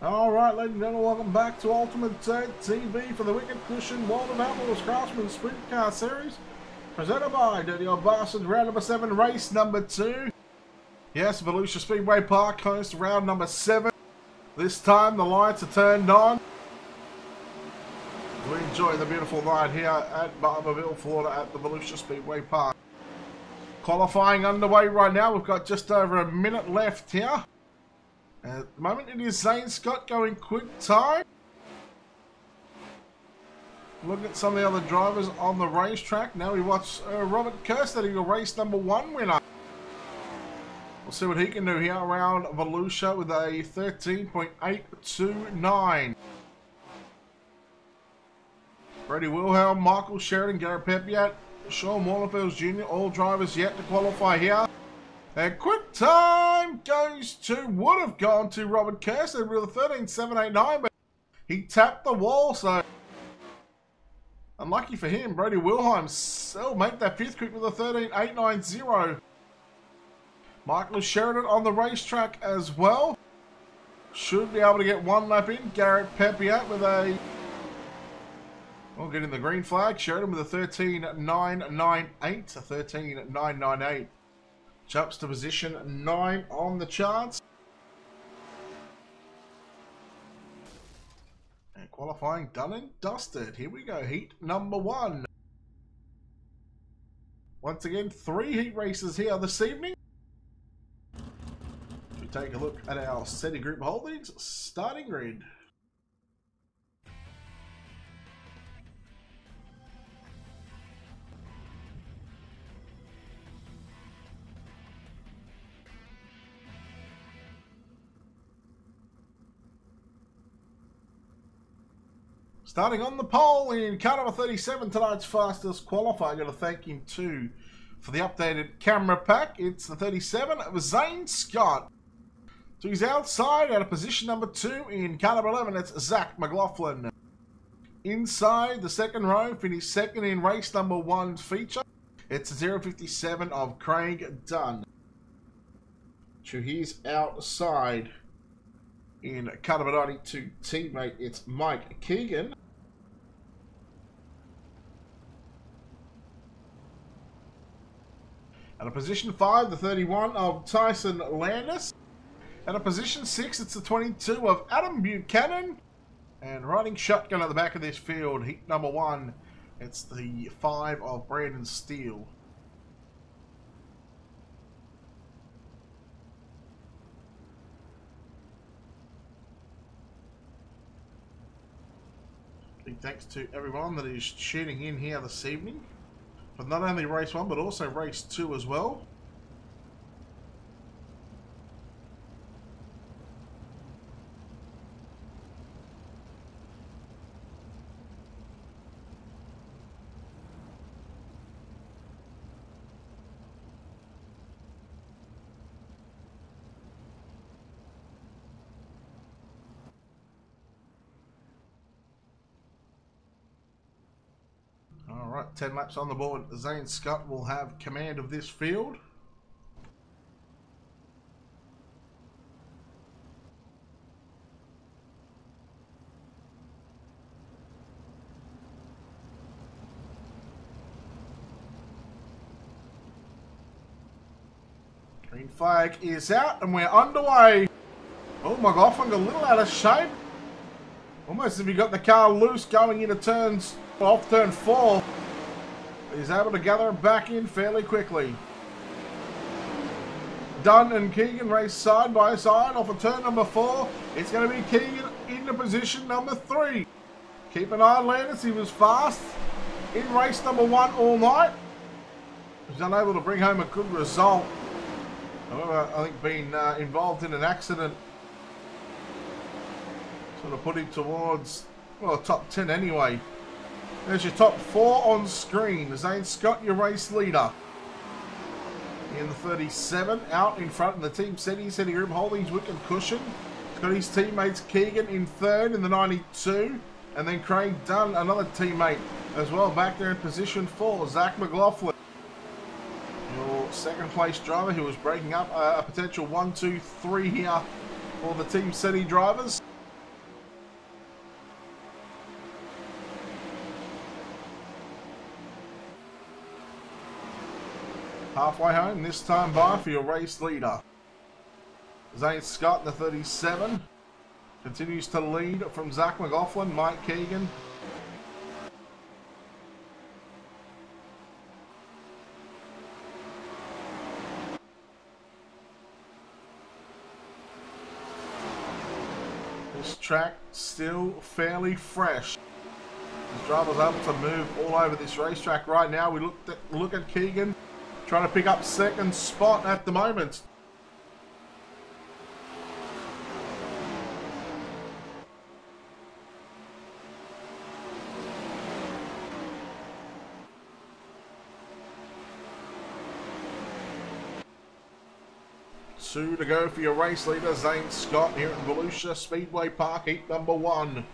Alright, ladies and gentlemen, welcome back to Ultimate TV for the Wicked Cushion World of Outlaws Craftsman Sprint Car Series. Presented by Dirty Old Bastards, round number 7, race number 2. Yes, Volusia Speedway Park hosts round number 7. This time the lights are turned on. We enjoy the beautiful night here at Barberville, Florida at the Volusia Speedway Park. Qualifying underway right now. We've got just over a minute left here. At the moment it is Zane Scott going quick time. Looking at some of the other drivers on the racetrack. Now we watch Robert Kirstead, your race number 1 winner. We'll see what he can do here around Volusia with a 13.829. Brady Wilhelm, Michael Sheridan, Garrett Pepiat, Sean Wallenfels Jr., all drivers yet to qualify here. And quick time goes to, would have gone to Robert Kirsten with a 13.789, but he tapped the wall, so unlucky for him. Brady Wilhelm will make that 5th quick with a 13.890. Michael Sheridan on the racetrack as well. Should be able to get 1 lap in. Garrett Pepiat with a, well, getting the green flag. Sheridan with a 13.998, a 13.998. Jumps to position 9 on the charts. And qualifying done and dusted. Here we go, heat number 1. Once again, 3 heat races here this evening. We take a look at our SETI Group holdings, starting grid. Starting on the pole in car number 37, tonight's fastest qualifier. I'm going to thank him too for the updated camera pack. It's the 37 of Zane Scott. To his outside, out of position number 2 in car number 11, it's Zach McLaughlin. Inside the second row, finished second in race number 1's feature. It's 0.57 of Craig Dunn. To his outside, in car number 92 teammate, it's Mike Keegan. At a position 5, the 31 of Tyson Landis. At a position 6, it's the 22 of Adam Buchanan. And riding shotgun at the back of this field, heat number 1, it's the 5 of Brandon Steele. Big thanks to everyone that is tuning in here this evening for not only race 1 but also race 2 as well. Alright, 10 laps on the board. Zane Scott will have command of this field. Green flag is out and we're underway. Oh, McLaughlin got a little out of shape. Almost as if he got the car loose going into turns, off turn 4. He's able to gather it back in fairly quickly. Dunn and Keegan race side by side off of turn number 4. It's going to be Keegan into position number 3. Keep an eye on Landis. He was fast in race number 1 all night. He's unable to bring home a good result. However, I think being involved in an accident sort of put him towards, well, top 10 anyway. There's your top 4 on screen. Zane Scott, your race leader. In the 37, out in front of the Team SETI Group Holdings Wicked Cushion. He's got his teammates Keegan in 3rd in the 92. And then Craig Dunn, another teammate as well, back there in position 4. Zach McLaughlin, your 2nd place driver who was breaking up a potential 1, 2, 3 here for the Team SETI drivers. Halfway home, this time by for your race leader. Zane Scott in the 37. Continues to lead from Zach McLaughlin, Mike Keegan. This track still fairly fresh. This driver's able to move all over this racetrack right now. We look at Keegan trying to pick up second spot at the moment. Two to go for your race leader, Zane Scott, here at Volusia Speedway Park, heat number 1.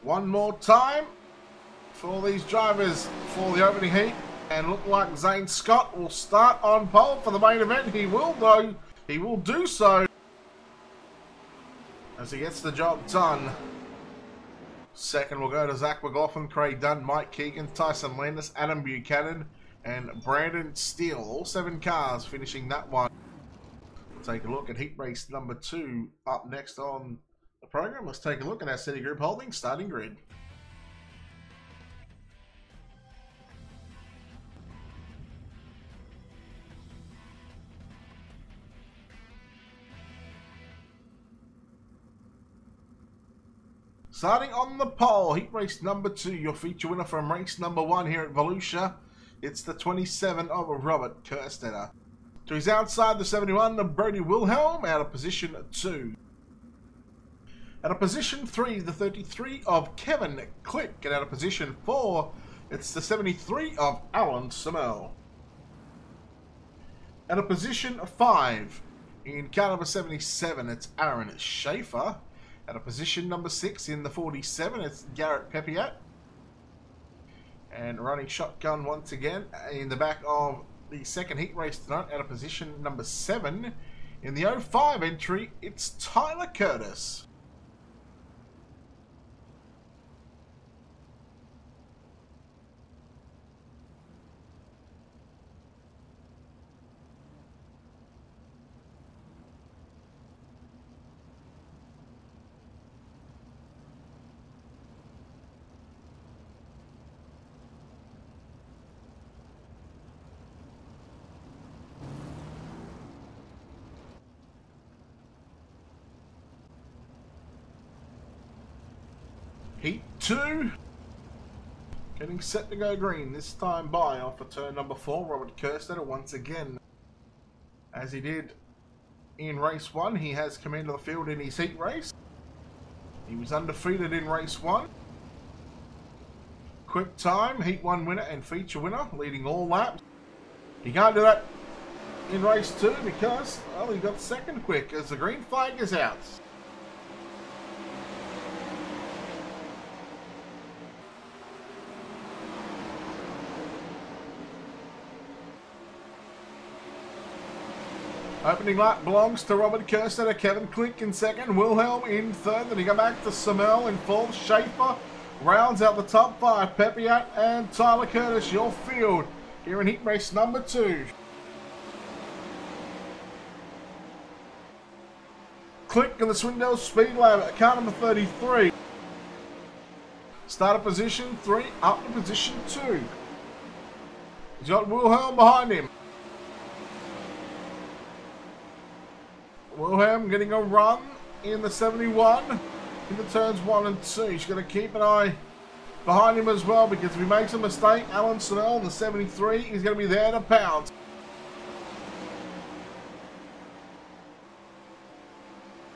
One more time for these drivers for the opening heat, and look like Zane Scott will start on pole for the main event. He will though. He will do so as he gets the job done. Second will go to Zach McLaughlin, Craig Dunn, Mike Keegan, Tyson Landis, Adam Buchanan, and Brandon Steele. All 7 cars finishing that one. We'll take a look at heat race number 2 up next on the program. Let's take a look at our City Group Holdings starting grid. Starting on the pole, heat race number 2, your feature winner from race number 1 here at Volusia. It's the 27 of Robert Kerstetter. To his outside, the 71 of Brody Wilhelm out of position 2. Out of position 3, the 33 of Kevin Click. And out of position 4, it's the 73 of Alan Samel. Out of position 5, in car number 77, it's Aaron Schaefer. At a position number 6 in the 47, it's Garrett Pepiat. And running shotgun once again in the back of the second heat race tonight at a position number 7. In the 05 entry, it's Tyler Curtis. Heat 2, getting set to go green, this time by off of turn number 4, Robert Kerstetter once again. As he did in race 1, he has command of the field in his heat race. He was undefeated in race 1. Quick time, heat 1 winner and feature winner, leading all laps. He can't do that in race 2 because, well, he got second quick as the green flag is out. Opening lap belongs to Robert Kerstetter, Kevin Click in second, Wilhelm in third, then he go back to Samel in fourth, Schaefer rounds out the top 5, Pepiat and Tyler Curtis, your field here in heat race number 2. Click in the Swindell Speed Lab at car number 33. Start at position 3, up to position 2. He's got Wilhelm behind him. Wilhelm getting a run in the 71 in the turns 1 and 2. He's going to keep an eye behind him as well because if he makes a mistake, Alan Snell in the 73 is going to be there to pounce.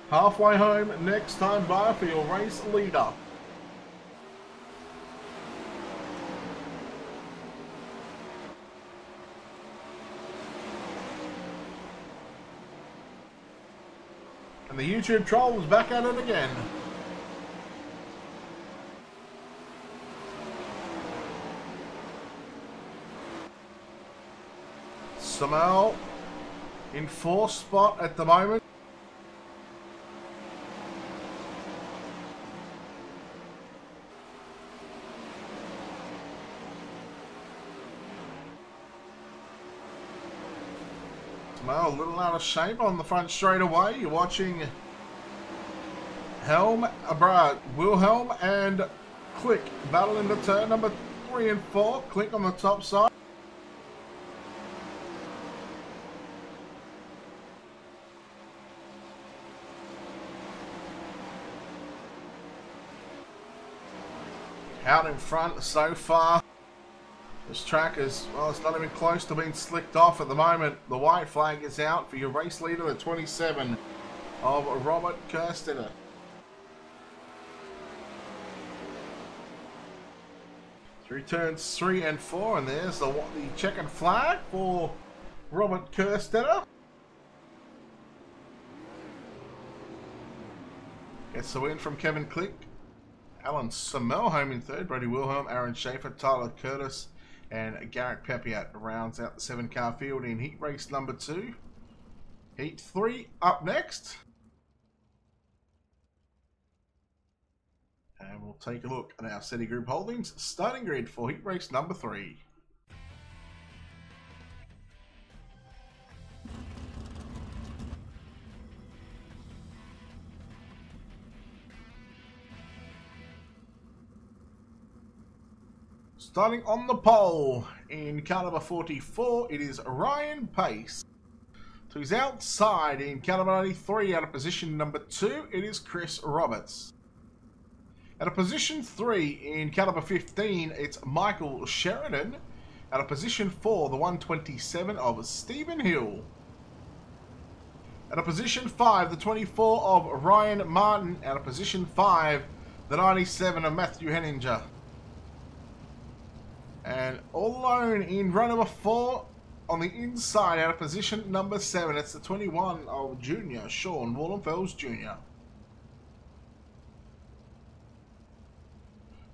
Halfway home next time by for your race leader. And the YouTube troll is back at it again. Samel in 4th spot at the moment. Well, a little out of shape on the front straight away. You're watching Wilhelm and Click battle into turn number 3 and 4. Click on the top side. Out in front so far. This track is, well, it's not even close to being slicked off at the moment. The white flag is out for your race leader, the 27 of Robert Kerstetter. Through turns 3 and 4, and there's the checkered flag for Robert Kerstetter. Gets the win from Kevin Click. Alan Samel home in 3rd. Brady Wilhelm, Aaron Schaefer, Tyler Curtis, and Garrett Pepiat rounds out the 7-car field in heat race number 2. Heat 3 up next. And we'll take a look at our SETI Group Holdings starting grid for heat race number 3. Starting on the pole in car number 44, it is Ryan Pace. To his outside in car number 93, out of position number 2, it is Chris Roberts. Out of position 3 in car number 15, it's Michael Sheridan. Out of position 4, the 127 of Stephen Hill. Out of position 5, the 24 of Ryan Martin. Out of position 5, the 97 of Matthew Henninger. And all alone in row number 4 on the inside, out of position number 7, it's the 21 of Junior, Sean Wallenfels Jr.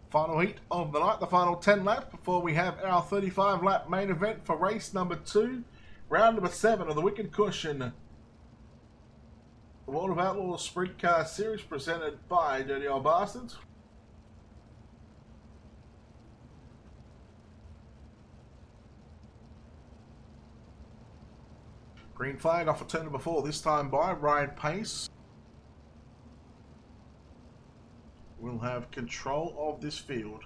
Final heat of the night, the final 10 laps before we have our 35 lap main event for race number 2, round number 7 of the Wicked Cushion. The World of Outlaws Sprint Car Series presented by Dirty Old Bastards. Green flag off a turn number 4, this time by Ryan Pace. Will have control of this field.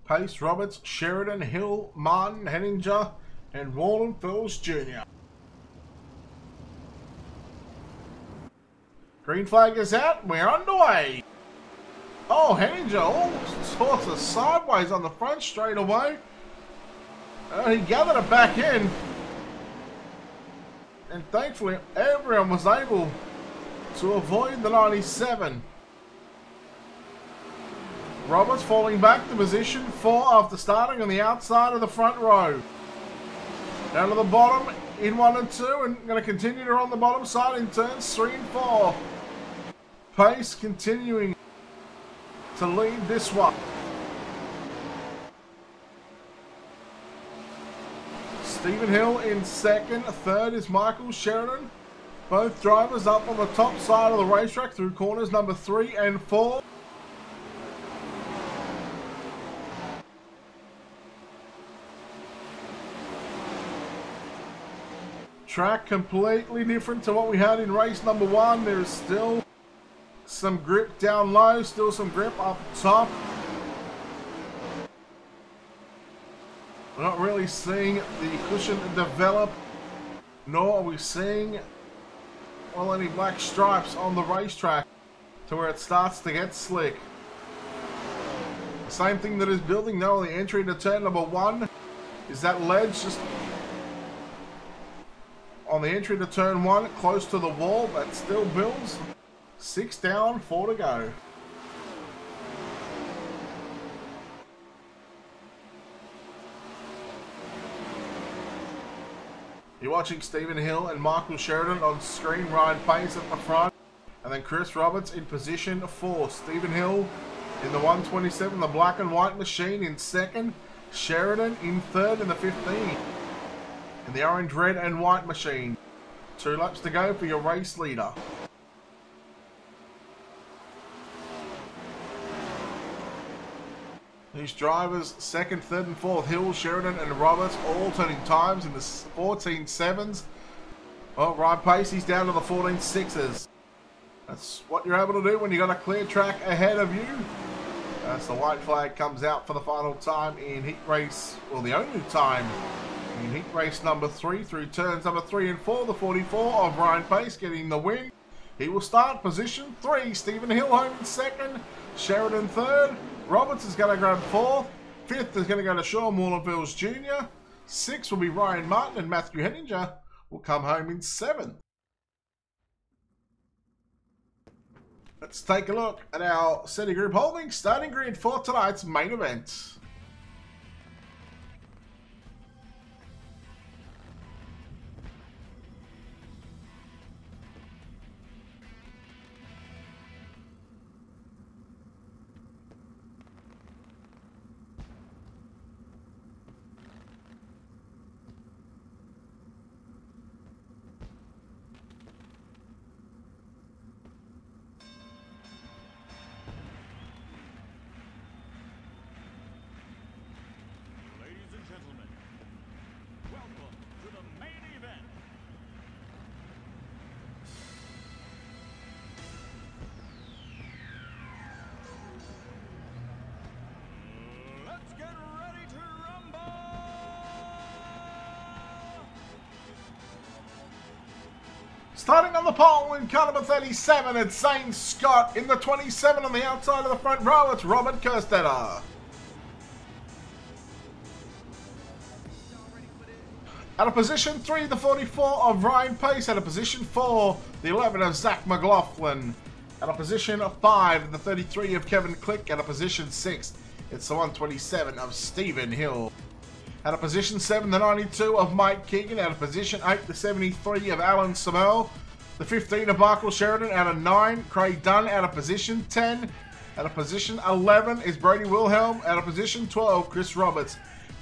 Pace, Roberts, Sheridan, Hill, Martin, Henninger, and Wallenfels Jr. Green flag is out. We're underway. Oh, Henninger all sorts of sideways on the front straight away. He gathered it back in. And thankfully, everyone was able to avoid the 97. Roberts falling back to position 4 after starting on the outside of the front row. Down to the bottom in 1 and 2, and going to continue to on the bottom side in turns 3 and 4. Pace continuing to lead this one. Stephen Hill in 2nd. 3rd is Michael Sheridan. Both drivers up on the top side of the racetrack through corners number 3 and 4. Track completely different to what we had in race number 1. There's still some grip down low, still some grip up top. We're not really seeing the cushion develop, nor are we seeing, well, any black stripes on the racetrack to where it starts to get slick. The same thing that is building now on the entry to turn number 1 is that ledge just on the entry to turn 1 close to the wall. That still builds. 6 down, 4 to go. You're watching Stephen Hill and Michael Sheridan on screen. Ryan Pace at the front. And then Chris Roberts in position 4. Stephen Hill in the 127, the black and white machine in second. Sheridan in third in the 15. In the orange, red and white machine. 2 laps to go for your race leader. These drivers, second, third and fourth, Hill, Sheridan and Roberts, all turning times in the 14.7s. Well, Ryan Pace, he's down to the 14.6s. That's what you're able to do when you've got a clear track ahead of you. As the white flag comes out for the final time in heat race, well, the only time in heat race number 3 through turns number 3 and 4, the 44 of Ryan Pace getting the win. He will start position 3, Stephen Hill home in second, Sheridan third. Roberts is going to grab 4th. 5th is going to go to Sean Wallenfels Jr. 6th will be Ryan Martin, and Matthew Henninger will come home in 7th. Let's take a look at our SETI Group Holdings starting grid for tonight's main event. Starting on the pole in car number 37, it's Zane Scott. In the 27 on the outside of the front row, it's Robert Kerstetter. At a position 3, the 44 of Ryan Pace. At a position 4, the 11 of Zach McLaughlin. At a position 5, the 33 of Kevin Click. At a position 6, it's the 127 of Stephen Hill. At a position 7, the 92 of Mike Keegan. At a position 8, the 73 of Alan Samel. The 15 of Michael Sheridan. At a 9, Craig Dunn. At a position 10. At a position 11 is Brady Wilhelm. At a position 12, Chris Roberts.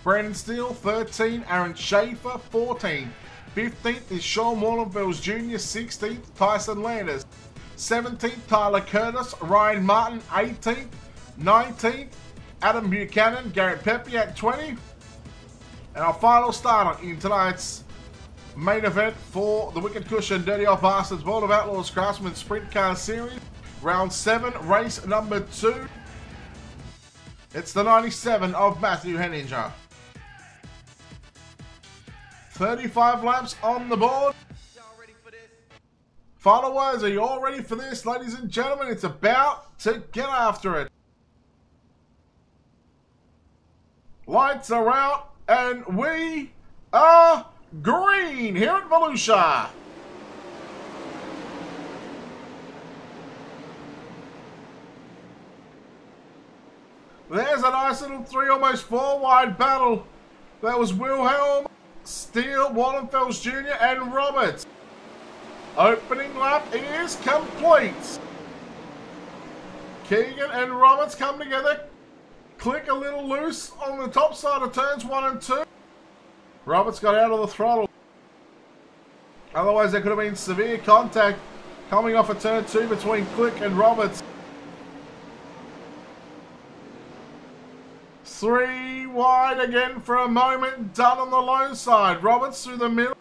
Brandon Steele, 13. Aaron Schaefer, 14. 15th is Sean Wallenfels Jr. 16th, Tyson Landers. 17th, Tyler Curtis. Ryan Martin, 18th. 19th, Adam Buchanan. Garrett Pepe at 20. And our final starter in tonight's main event for the Wicked Cushion Dirty Old Bastards World of Outlaws Craftsman Sprint Car Series. Round 7, race number 2. It's the 97 of Matthew Henninger. 35 laps on the board. Final words, are you all ready for this, ladies and gentlemen? It's about to get after it. Lights are out. And we are green here at Volusia. There's a nice little 3, almost 4 wide battle. That was Wilhelm, Steele, Wallenfels Jr. and Roberts. Opening lap is complete. Keegan and Roberts come together. Click a little loose on the top side of turns 1 and 2. Roberts got out of the throttle. Otherwise, there could have been severe contact coming off of turn 2 between Click and Roberts. 3 wide again for a moment. Done on the low side. Roberts through the middle.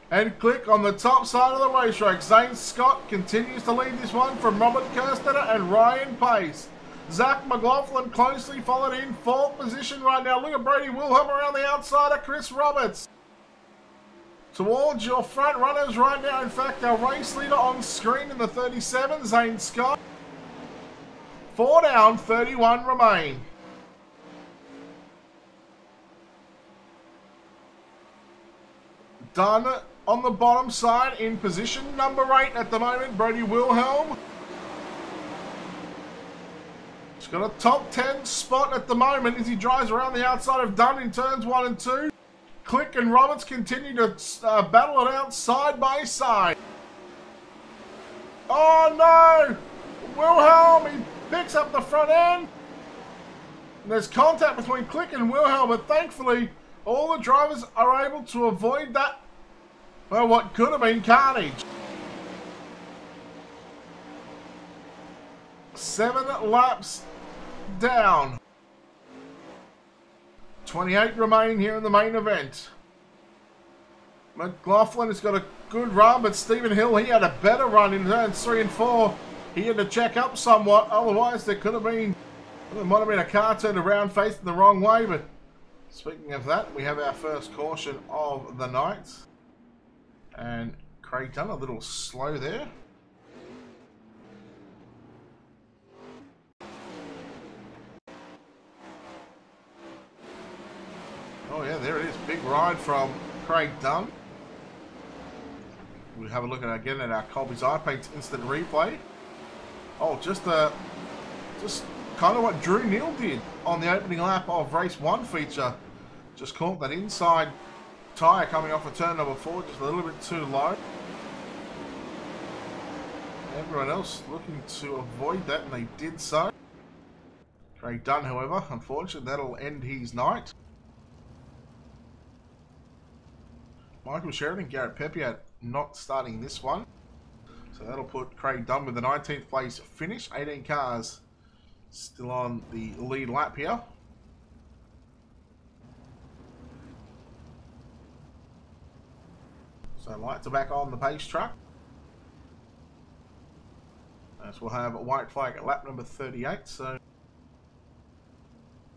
And Click on the top side of the racetrack. Zane Scott continues to lead this one from Robert Kerstetter and Ryan Pace. Zach McLaughlin closely followed in 4th position right now. Look at Brady Wilhelm around the outside of Chris Roberts. Towards your front runners right now. In fact, our race leader on screen in the 37, Zane Scott. 4 down, 31 remain. Done on the bottom side in position number 8 at the moment, Brady Wilhelm. He's got a top 10 spot at the moment as he drives around the outside of Dunn in turns 1 and 2. Click and Roberts continue to battle it out side by side. Oh no! Wilhelm, he picks up the front end. And there's contact between Click and Wilhelm, but thankfully all the drivers are able to avoid that, well, what could have been carnage. 7 laps down. 28 remain here in the main event. McLaughlin has got a good run, but Stephen Hill, he had a better run in turns 3 and 4. He had to check up somewhat, otherwise there could have been, there might have been a car turned around facing the wrong way. But speaking of that, we have our first caution of the night. And Craig Dunn a little slow there. Oh yeah, there it is. Big ride from Craig Dunn. We'll have a look at again at our Colby's Eye Paints instant replay. Oh, just kind of what Drew Neal did on the opening lap of race 1 feature. Just caught that inside tyre coming off of turn number 4, just a little bit too low. Everyone else looking to avoid that, and they did so. Craig Dunn, however, unfortunately, that'll end his night. Michael Sheridan, Garrett Pepiat not starting this one. So that'll put Craig Dunn with the 19th place finish. 18 cars still on the lead lap here. So lights are back on the pace truck. As we'll have a white flag at lap number 38. So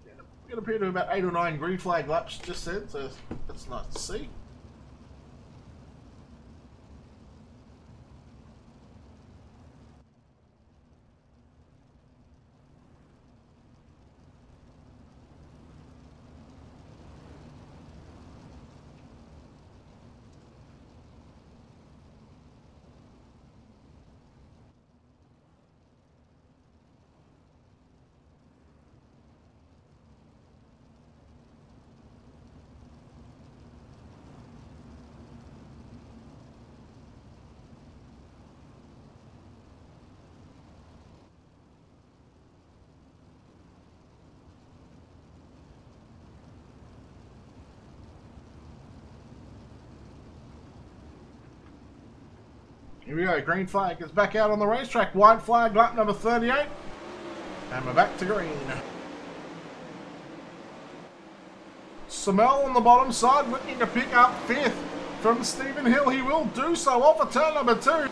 yeah, we're going to appear to about 8 or 9 green flag laps just then. So that's nice to see. Here we go, green flag is back out on the racetrack. White flag, lap number 38. And we're back to green. Samel on the bottom side looking to pick up 5th from Stephen Hill. He will do so off of turn number 2.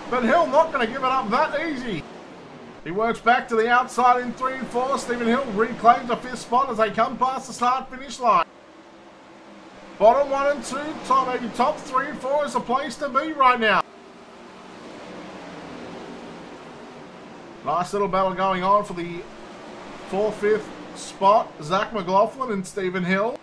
But Hill not going to give it up that easy. He works back to the outside in 3 and 4. Stephen Hill reclaims a 5th spot as they come past the start-finish line. Bottom 1 and 2, maybe top 3 and 4 is the place to be right now. Nice little battle going on for the 4th, 5th spot. Zach McLaughlin and Stephen Hill.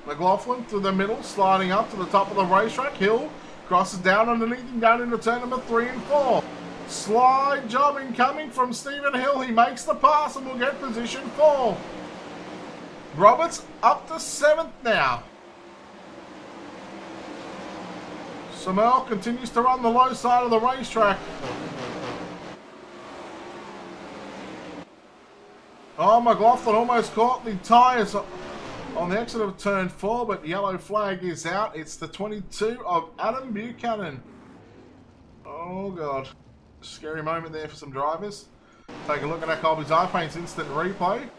McLaughlin through the middle, sliding up to the top of the racetrack. Hill crosses down underneath him, down into turn number 3 and 4. Slide job incoming from Stephen Hill. He makes the pass and will get position 4. Roberts up to 7th now. Samel continues to run the low side of the racetrack. Oh, McLaughlin almost caught the tyres on the exit of turn 4, but the yellow flag is out. It's the 22 of Adam Buchanan. Oh, God. Scary moment there for some drivers. Take a look at our Colby's Eye Paints instant replay.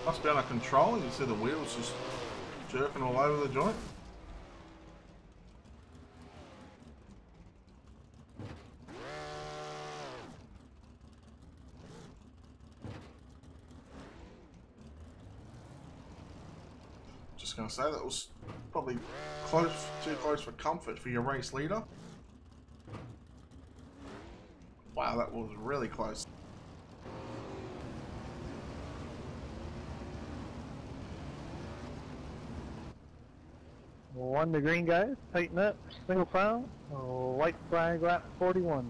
Must be under control. You see the wheels just jerking all over the joint. Just going to say that was Probably close, too close for comfort for your race leader. Wow, that was really close. One to green, guys. Tighten up. Single file. White flag lap 41.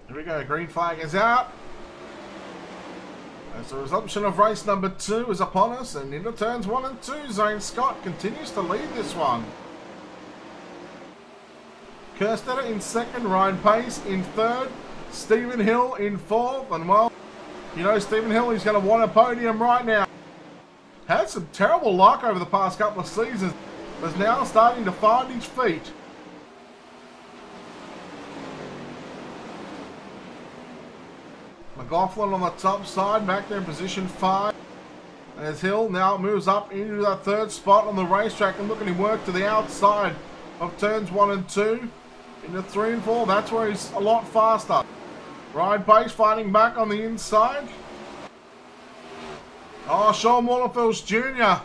Here we go, green flag is out. As the resumption of race number 2 is upon us, and into turns 1 and 2, Zane Scott continues to lead this one. Kerstetter in second, Ryan Pace in third, Stephen Hill in fourth, and well, you know Stephen Hill is going to want a podium right now. Had some terrible luck over the past couple of seasons, but is now starting to find his feet. McLaughlin on the top side, back there in position 5. As Hill now moves up into that third spot on the racetrack, and look at him work to the outside of turns 1 and 2. Into 3 and 4, that's where he's a lot faster. Ryan Pace fighting back on the inside. Oh, Sean Waterfields Jr.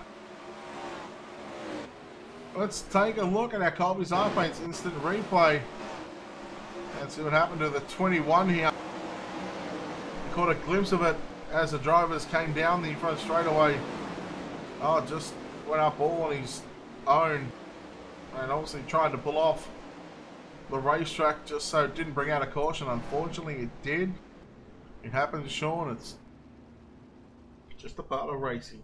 Let's take a look at our Colby's iPaint's instant replay. And see what happened to the 21 here. Caught a glimpse of it as the drivers came down the front straightaway. Oh, just went up all on his own. And obviously tried to pull off the racetrack just so it didn't bring out a caution. Unfortunately, it did. It happens, Sean. It's just a part of racing.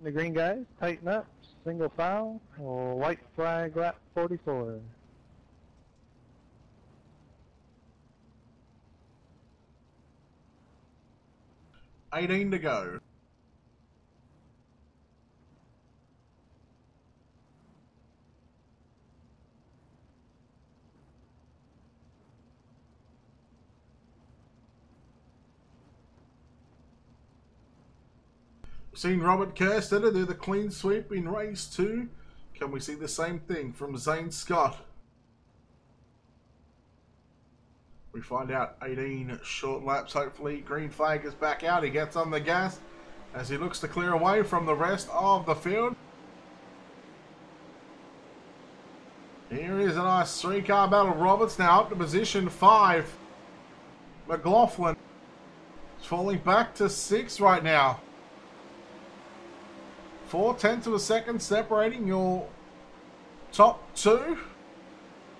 The green, guys. Tighten up. Single file. White flag lap 44. $18 to go. We've seen Robert Kerstetter do the clean sweep in race 2. Can we see the same thing from Zane Scott? We find out 18 short laps, hopefully. Green flag is back out. He gets on the gas as he looks to clear away from the rest of the field. Here is a nice 3-car battle. Roberts now up to position 5. McLaughlin is falling back to 6 right now. 4/10 of a second separating your top 2.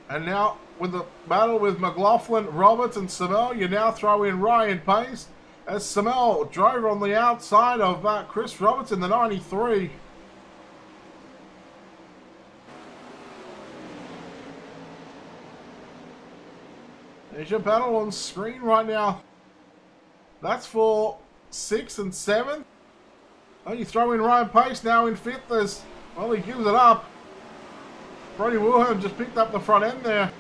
And now with the battle with McLaughlin, Roberts and Samel, you now throw in Ryan Pace as Samel drove on the outside of Chris Roberts in the 93. There's your battle on screen right now. That's for 6 and 7. Oh, you throw in Ryan Pace now in 5th as, well, he gives it up. Brody Wilhelm just picked up the front end there.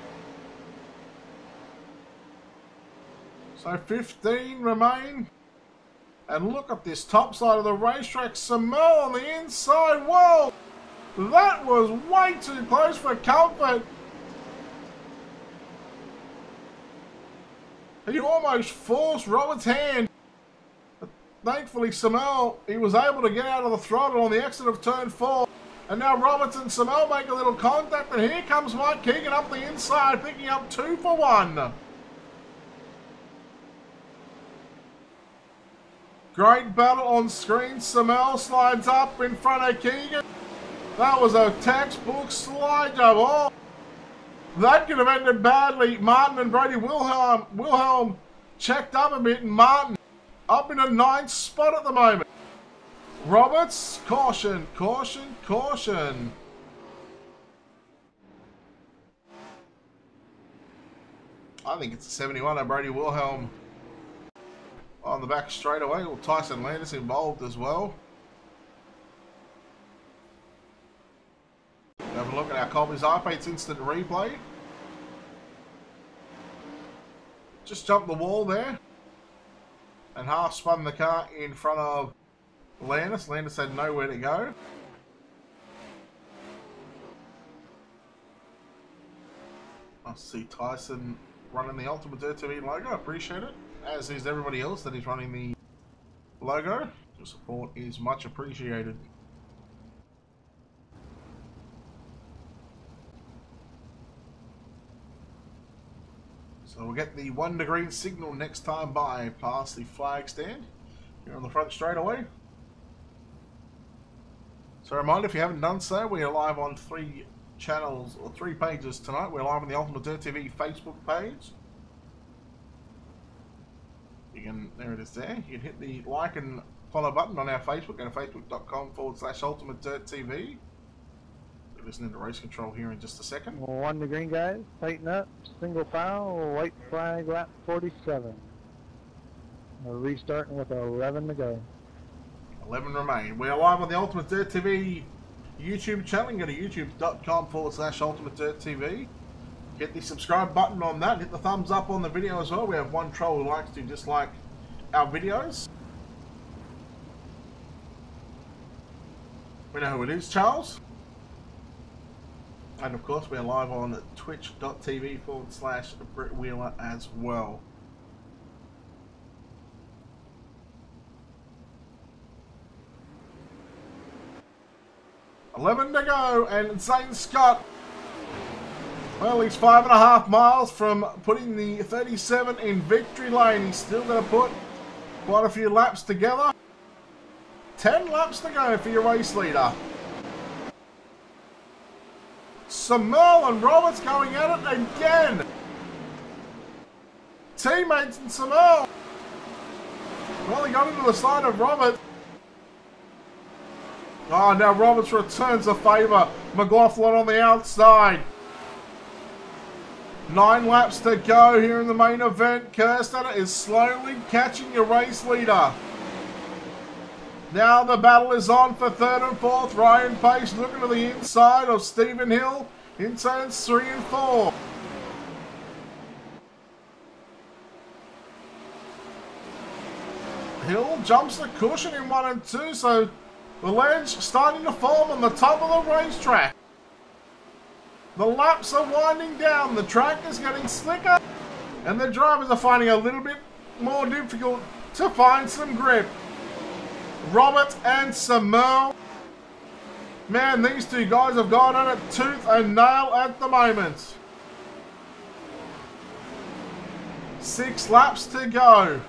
So 15 remain. And look at this top side of the racetrack. Samel on the inside. Whoa! That was way too close for comfort. He almost forced Robert's hand. But thankfully, Samel, he was able to get out of the throttle on the exit of turn 4. And now Roberts and Samel make a little contact. And here comes Mike Keegan up the inside, picking up 2 for 1. Great battle on screen. Samel slides up in front of Keegan. That was a textbook slide job. Oh, that could have ended badly. Martin and Brady Wilhelm checked up a bit, and Martin up in a 9th spot at the moment. Roberts, caution, caution, caution. I think it's a 71 of Brady Wilhelm on the back straight away. Well, Tyson Landis involved as well. Have a look at our Colby's iPads instant replay. Just jumped the wall there. And half spun the car in front of Landis. Landis had nowhere to go. I see Tyson running the Ultimate Dirt TV logo. I appreciate it. As is everybody else that is running the logo. Your support is much appreciated. So we'll get the 1 degree signal next time by past the flag stand here on the front straightaway. So a reminder, if you haven't done so, we are live on 3 channels or 3 pages tonight. We're live on the Ultimate Dirt TV Facebook page. You can, there it is there. You can hit the like and follow button on our Facebook. Go to facebook.com/Ultimate Dirt TV. We're listening to race control here in just a second. 1 to green, guys. Tighten up. Single foul. White flag, lap 47. We're restarting with 11 to go. 11 remain. We are live on the Ultimate Dirt TV YouTube channel. Go to youtube.com/Ultimate Dirt TV. Hit the subscribe button on that. Hit the thumbs up on the video as well. We have one troll who likes to dislike our videos. We know who it is, Charles. And of course, we are live on twitch.tv/Brett Wheeler as well. $11 to go, and Zane Scott, well, he's 5.5 miles from putting the 37 in victory lane. He's still going to put quite a few laps together. 10 laps to go for your race leader. Samel and Roberts going at it again. Teammates and Samel. Well, he got into the side of Roberts. Oh, now Roberts returns the favour. McLaughlin on the outside. 9 laps to go here in the main event. Kirstetter is slowly catching your race leader. Now the battle is on for 3rd and 4th. Ryan Pace looking to the inside of Stephen Hill in turns 3 and 4. Hill jumps the cushion in 1 and 2, so the ledge starting to form on the top of the racetrack. The laps are winding down, the track is getting slicker, and the drivers are finding a little bit more difficult to find some grip. Robert and Samel. Man, these two guys have gone on it tooth and nail at the moment. 6 laps to go.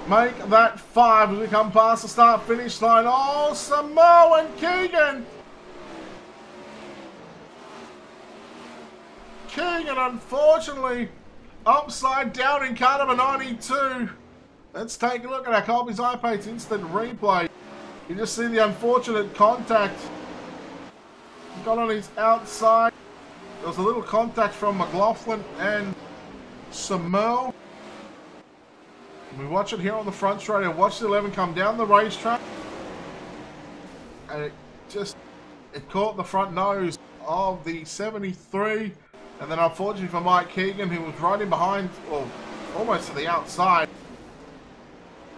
Make that 5 as we come past the start-finish line. Oh, Samel and Keegan. Keegan, unfortunately, upside down in car number 92. Let's take a look at our Colby's iPads instant replay. You just see the unfortunate contact. He got on his outside. There was a little contact from McLaughlin and Samel. We watch it here on the front straight and watch the 11 come down the racetrack. And It caught the front nose of the 73. And then unfortunately for Mike Keegan, who was right in behind, well, almost to the outside,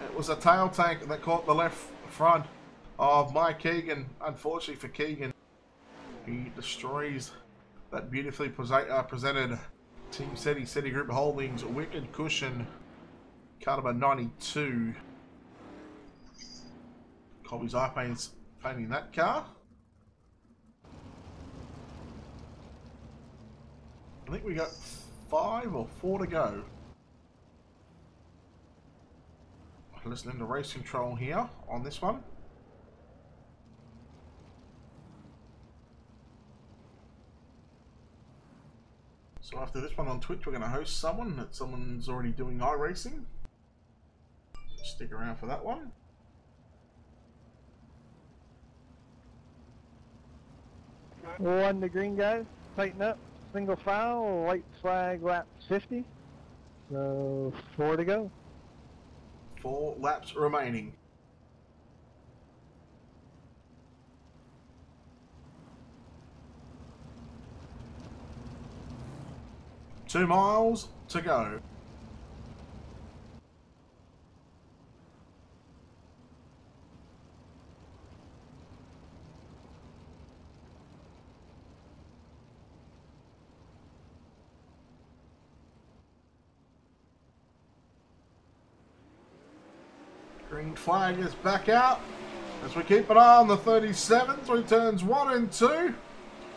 it was a tail tank that caught the left front of Mike Keegan. Unfortunately for Keegan, he destroys that beautifully presented Team City Group Holdings Wicked Cushion car number 92. Colby's eye paint's painting that car. I think we got 5 or 4 to go. Listening to race control here on this one. So after this one on Twitch, we're going to host someone's already doing iRacing. So stick around for that one. One to green, guys. Tighten up. Single file. White flag lap 50. So 4 to go. 4 laps remaining. Two miles to go. Green flag is back out as we keep an eye on the 37 through turns 1 and 2.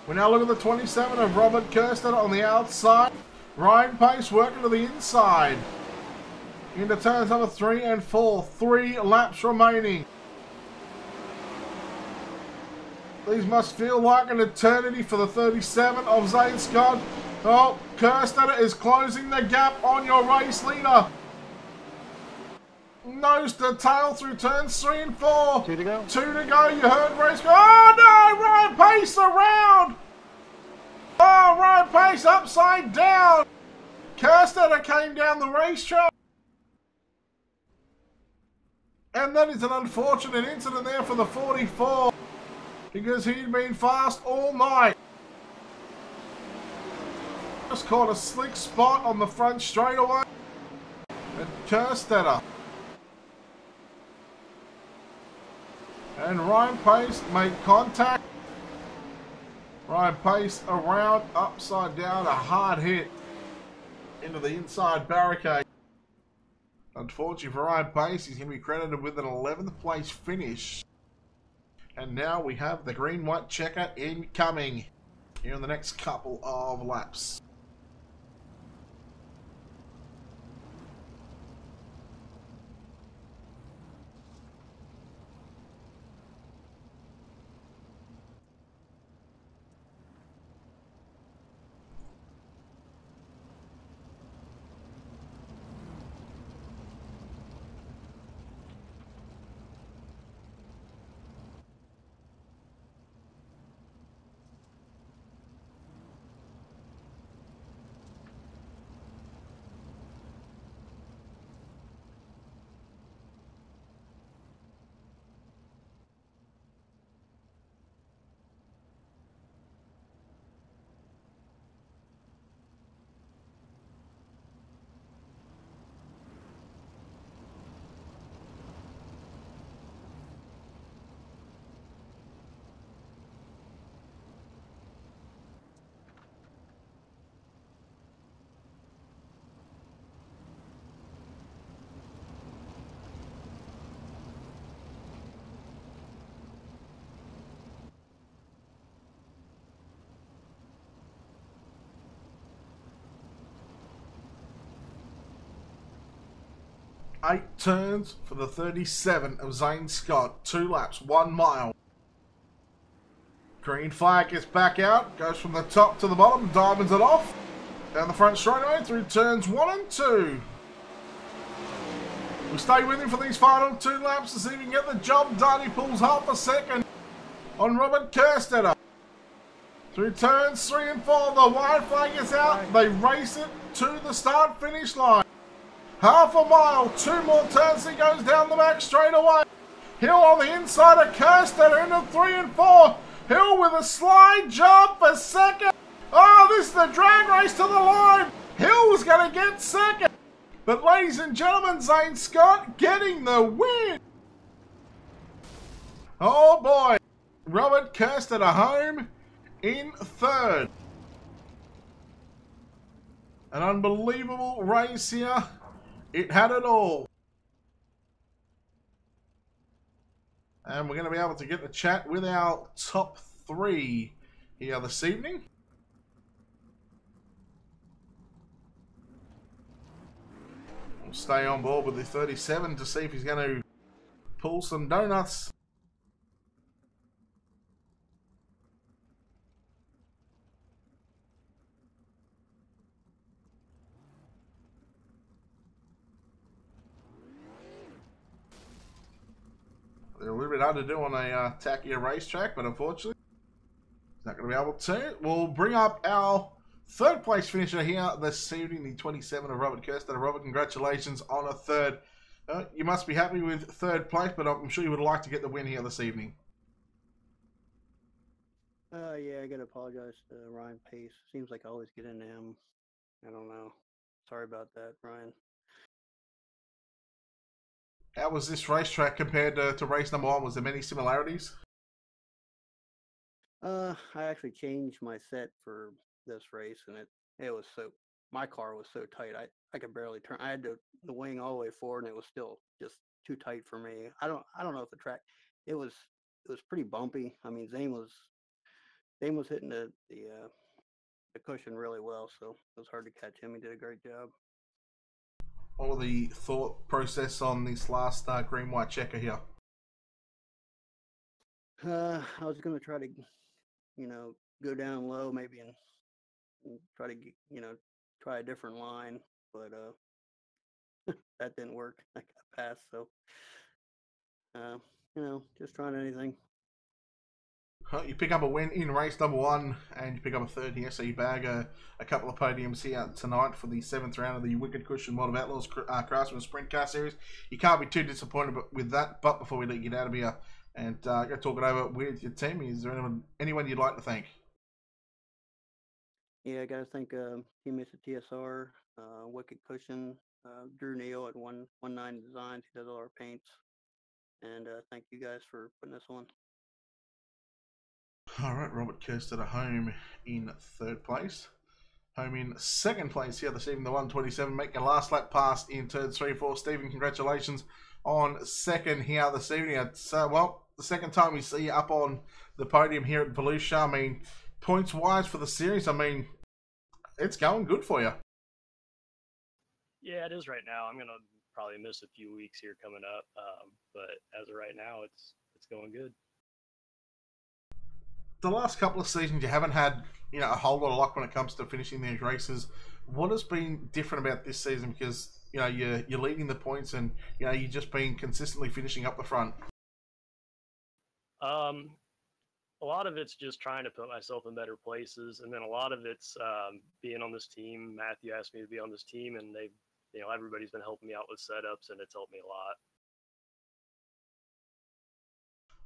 We now look at the 27 of Robert Kirsten on the outside. Ryan Pace working to the inside. Into turns number 3 and 4. 3 laps remaining. These must feel like an eternity for the 37 of Zane Scott. Oh, Kirsten is closing the gap on your race leader. Nose to tail through turns 3 and 4. 2 to go. 2 to go. You heard race go. Oh no! Ryan Pace around. Oh, Ryan Pace upside down. Kirstetter came down the racetrack. And that is an unfortunate incident there for the 44. Because he'd been fast all night. Just caught a slick spot on the front straightaway. And Kirstetter and Ryan Pace made contact. Ryan Pace around, upside down, a hard hit into the inside barricade. Unfortunately for Ryan Pace, he's going to be credited with an 11th place finish. And now we have the green-white checker incoming here in the next couple of laps. Eight turns for the 37 of Zane Scott. 2 laps, 1 mile. Green flag gets back out. Goes from the top to the bottom. Diamonds it off. Down the front straightaway through turns 1 and 2. We stay with him for these final 2 laps to see if he can get the job done. He pulls half a second on Robert Kirstetter. Through turns 3 and 4. The white flag is out. They race it to the start-finish line. Half a mile, 2 more turns, he goes down the back straight away. Hill on the inside of Kirstetter into 3 and 4. Hill with a slide jump for second. Oh, this is the drag race to the line. Hill's going to get second. But ladies and gentlemen, Zane Scott getting the win. Oh boy. Robert Kirsten at home in third. An unbelievable race here. It had it all. And we're going to be able to get the chat with our top three here this evening. We'll stay on board with the 37 to see if he's going to pull some donuts. They're a little bit hard to do on a tackier racetrack, but unfortunately, he's not going to be able to. We'll bring up our third place finisher here this evening, the 27 of Robert Kirsten. Robert, congratulations on a third. You must be happy with third place, but I'm sure you would like to get the win here this evening. Yeah, I gotta apologize to Ryan Pace. Seems like I always get into him. I don't know. Sorry about that, Ryan. How was this racetrack compared to race number one? Was there many similarities? I actually changed my set for this race, and it was so, my car was so tight. I could barely turn. I had the wing all the way forward, and it was still just too tight for me. I don't know if the track. It was pretty bumpy. I mean, Zane was hitting the cushion really well, so it was hard to catch him. He did a great job. What was the thought process on this last green-white checker here? I was going to try to, go down low maybe and try to, try a different line, but that didn't work. I got passed, so, just trying anything. You pick up a win in race number one, and you pick up a third here, so you bag a couple of podiums here tonight for the 7th round of the Wicked Cushion World of Outlaws Craftsman Sprint Car Series. You can't be too disappointed with that, but before we let you get out of here and go talk it over with your team, is there anyone you'd like to thank? Yeah, I got to thank teammates at TSR, Wicked Cushion, Drew Neal at 119 Designs. He does all our paints. And thank you guys for putting this on. All right, Robert Kirsten at home in third place. Home in second place here this evening, the 127. Make your last lap pass in turns 3 4. Stephen, congratulations on second here this evening. It's, well, the second time we see you up on the podium here at Volusia. I mean, points-wise for the series, I mean, it's going good for you. Yeah, it is right now. I'm going to probably miss a few weeks here coming up, but as of right now, it's going good. The last couple of seasons, you haven't had a whole lot of luck when it comes to finishing these races. What has been different about this season? Because you're leading the points, and you're just been consistently finishing up the front. A lot of it's just trying to put myself in better places, and then a lot of it's being on this team. Matthew asked me to be on this team, and everybody's been helping me out with setups, and it's helped me a lot.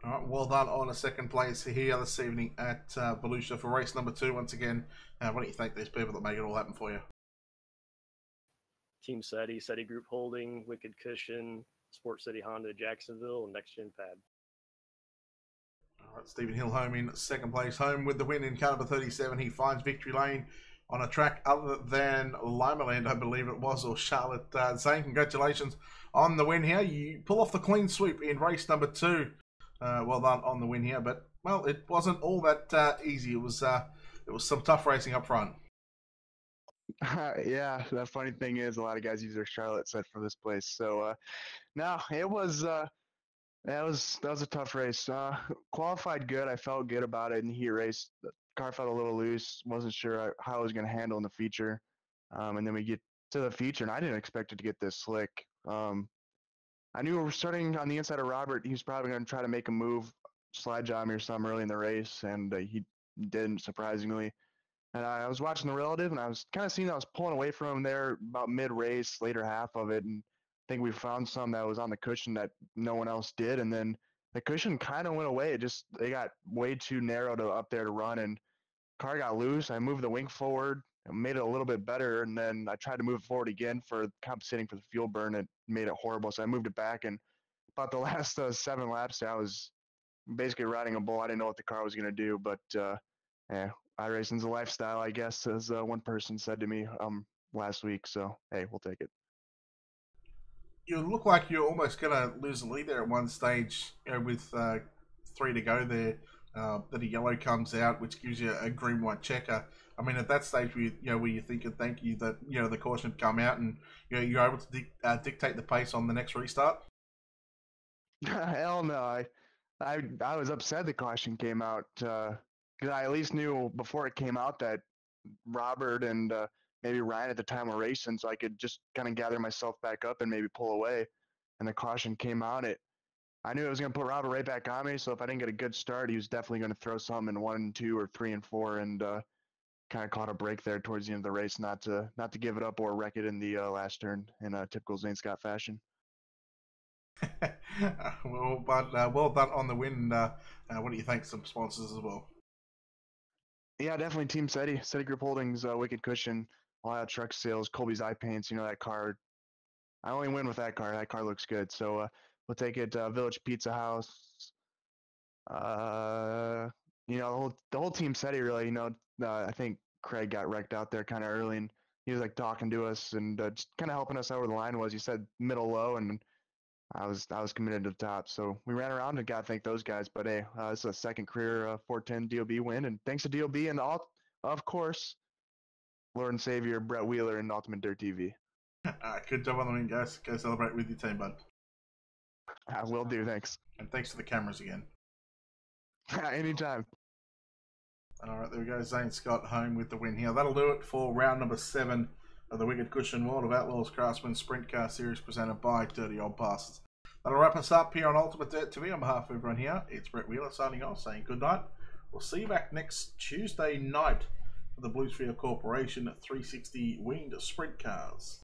All right, well done on a second place here this evening at Volusia for race number 2. Once again, why don't you thank these people that make it all happen for you? Team SETI Group Holding, Wicked Cushion, Sport City Honda Jacksonville, and Next Gen Pad. All right, Stephen Hill home in second place. Home with the win in car number 37. He finds victory lane on a track other than Limaland, I believe it was, or Charlotte. Zane, congratulations on the win here. You pull off the clean sweep in race number 2. Well done on the win here, but well, it wasn't all that easy. It was some tough racing up front. Yeah, the funny thing is, a lot of guys use their Charlotte set for this place. So no, it was that was a tough race. Qualified good. I felt good about it in the heat race. The car felt a little loose. Wasn't sure how I was going to handle in the feature. And then we get to the feature, and I didn't expect it to get this slick. I knew we were starting on the inside of Robert. He was probably going to try to make a move, slide job me or something early in the race, and he didn't, surprisingly. And I was watching the relative, and I was kind of seeing that I was pulling away from him there about mid-race, later half of it, and I think we found some that was on the cushion that no one else did. And then the cushion kind of went away. They got way too narrow to up there to run, and car got loose. I moved the wing forward, made it a little bit better, and then I tried to move it forward again for compensating for the fuel burn. It made it horrible, so I moved it back. And about the last 7 laps, I was basically riding a bull. I didn't know what the car was going to do, but yeah, iRacing's a lifestyle, I guess, as one person said to me last week. So hey, we'll take it. You look like you're almost going to lose the lead there at one stage, with 3 to go there. That a yellow comes out, which gives you a green white checker. I mean, at that stage, where you're thinking, thank you that the caution had come out, and you're able to dictate the pace on the next restart. Hell no, I was upset the caution came out because I at least knew before it came out that Robert and maybe Ryan at the time were racing, so I could just kind of gather myself back up and maybe pull away. And the caution came out. I knew it was going to put Robert right back on me. So if I didn't get a good start, he was definitely going to throw some in 1 and 2 or 3 and 4, and kind of caught a break there towards the end of the race, not to give it up or wreck it in the last turn in typical Zane Scott fashion. Well, but well done on the win. What do you think? Some sponsors as well. Yeah, definitely Team SETI Group Holdings, Wicked Cushion, All Out Truck Sales, Colby's Eye Paints. That car. I only win with that car. That car looks good. So we'll take it. Village Pizza House. The whole Team SETI really. I think Craig got wrecked out there kind of early, and he was like talking to us and just kind of helping us out where the line was. He said middle low, and I was committed to the top. So we ran around and got to thank those guys. But hey, this is a second career 410 DOB win, and thanks to DOB and of course, Lord and Savior Brett Wheeler and Ultimate Dirt TV. Good job on the win, guys. Go celebrate with your team, bud. I will do. Thanks. And thanks to the cameras again. Anytime. All right, there we go. Zane Scott home with the win here. That'll do it for round number 7 of the Wicked Cushion World of Outlaws Craftsman Sprint Car Series presented by Dirty Old Bastards. That'll wrap us up here on Ultimate Dirt TV. On behalf of everyone here, it's Brett Wheeler signing off, saying good night. We'll see you back next Tuesday night for the Bluesfield Corporation 360 Winged Sprint Cars.